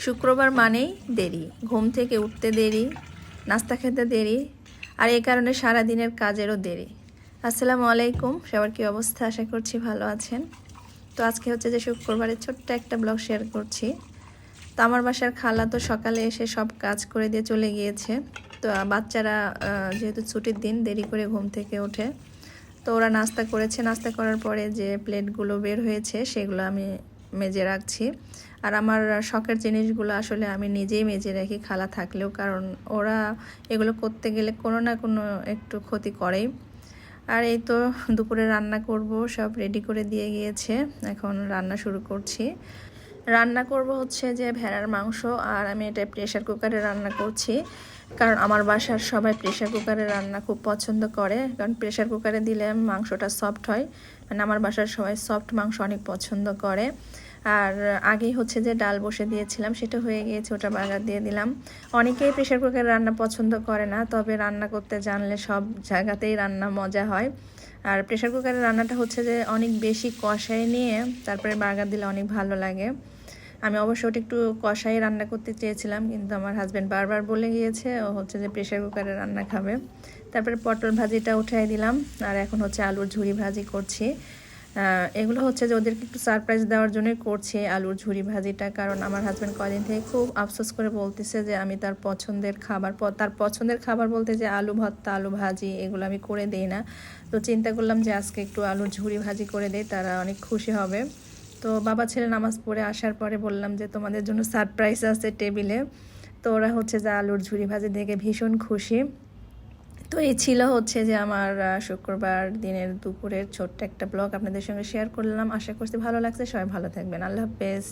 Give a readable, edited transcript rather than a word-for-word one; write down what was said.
শুক্রবার মানেই দেরি, ঘুম থেকে উঠতে দেরি, নাস্তা খেতে দেরি, আর এই কারণে সারা দিনের কাজেরও দেরি। আসসালামু আলাইকুম, সবার কী অবস্থা? আশা করছি ভালো আছেন। তো আজকে হচ্ছে যে শুক্রবারের ছোট্ট একটা ব্লগ শেয়ার করছি। তো আমার বাসার খালা তো সকালে এসে সব কাজ করে দিয়ে চলে গিয়েছে। তো বাচ্চারা যেহেতু ছুটির দিন দেরি করে ঘুম থেকে ওঠে, তো ওরা নাস্তা করেছে। নাস্তা করার পরে যে প্লেটগুলো বের হয়েছে সেগুলো আমি মেজে রাখছি। আর আমার শখের জিনিসগুলো আসলে আমি নিজেই মেজে রাখি খালা থাকলেও, কারণ ওরা এগুলো করতে গেলে কোনো না কোনো একটু ক্ষতি করেই। আর এই তো দুপুরে রান্না করব, সব রেডি করে দিয়ে গিয়েছে, এখন রান্না শুরু করছি। রান্না করব হচ্ছে যে ভেড়ার মাংস, আর আমি এটা প্রেশার কুকারে রান্না করছি, কারণ আমার বাসার সবাই প্রেশার কুকারে রান্না খুব পছন্দ করে। কারণ প্রেশার কুকারে দিলে মাংসটা সফট হয়, মানে আমার বাসার সবাই সফট মাংস অনেক পছন্দ করে। আর আগেই হচ্ছে যে ডাল বসে দিয়েছিলাম, সেটা হয়ে গিয়েছে, ওটা বাগার দিয়ে দিলাম। অনেকেই প্রেশার কুকারে রান্না পছন্দ করে না, তবে রান্না করতে জানলে সব জায়গাতেই রান্না মজা হয়। আর প্রেশার কুকারের রান্নাটা হচ্ছে যে অনেক বেশি কষায় নিয়ে তারপরে বাগার দিলে অনেক ভালো লাগে। আমি অবশ্য ওটা একটু কষাই রান্না করতে চেয়েছিলাম, কিন্তু আমার হাজব্যান্ড বারবার বলে গিয়েছে ও হচ্ছে যে প্রেশার কুকারে রান্না খাবে। তারপরে পটল ভাজিটা উঠাই দিলাম, আর এখন হচ্ছে আলুর ঝুরি ভাজি করছি। এগুলো হচ্ছে যে ওদেরকে একটু সারপ্রাইজ দেওয়ার জন্যই করছি আলুর ঝুরি ভাজিটা, কারণ আমার হাজব্যান্ড কদিন থেকে খুব আফসোস করে বলতেছে যে আমি তার পছন্দের খাবার বলতে যে আলু ভর্তা, আলু ভাজি এগুলো আমি করে দিই না। তো চিন্তা করলাম যে আজকে একটু আলুর ঝুরি ভাজি করে দিই, তারা অনেক খুশি হবে। তো বাবা ছেলে নামাজ পড়ে আসার পরে বললাম যে তোমাদের জন্য সারপ্রাইজ আছে টেবিলে। তো ওরা হচ্ছে যে আলুর ঝুরি ভাজি দেখে ভীষণ খুশি। তো এই ছিল হচ্ছে যে আমার শুক্রবার দিনের দুপুরের ছোট্ট একটা ব্লগ আপনাদের সঙ্গে শেয়ার করলাম। আশা করছি ভালো লাগছে। সবাই ভালো থাকবেন। আল্লাহ হাফেজ।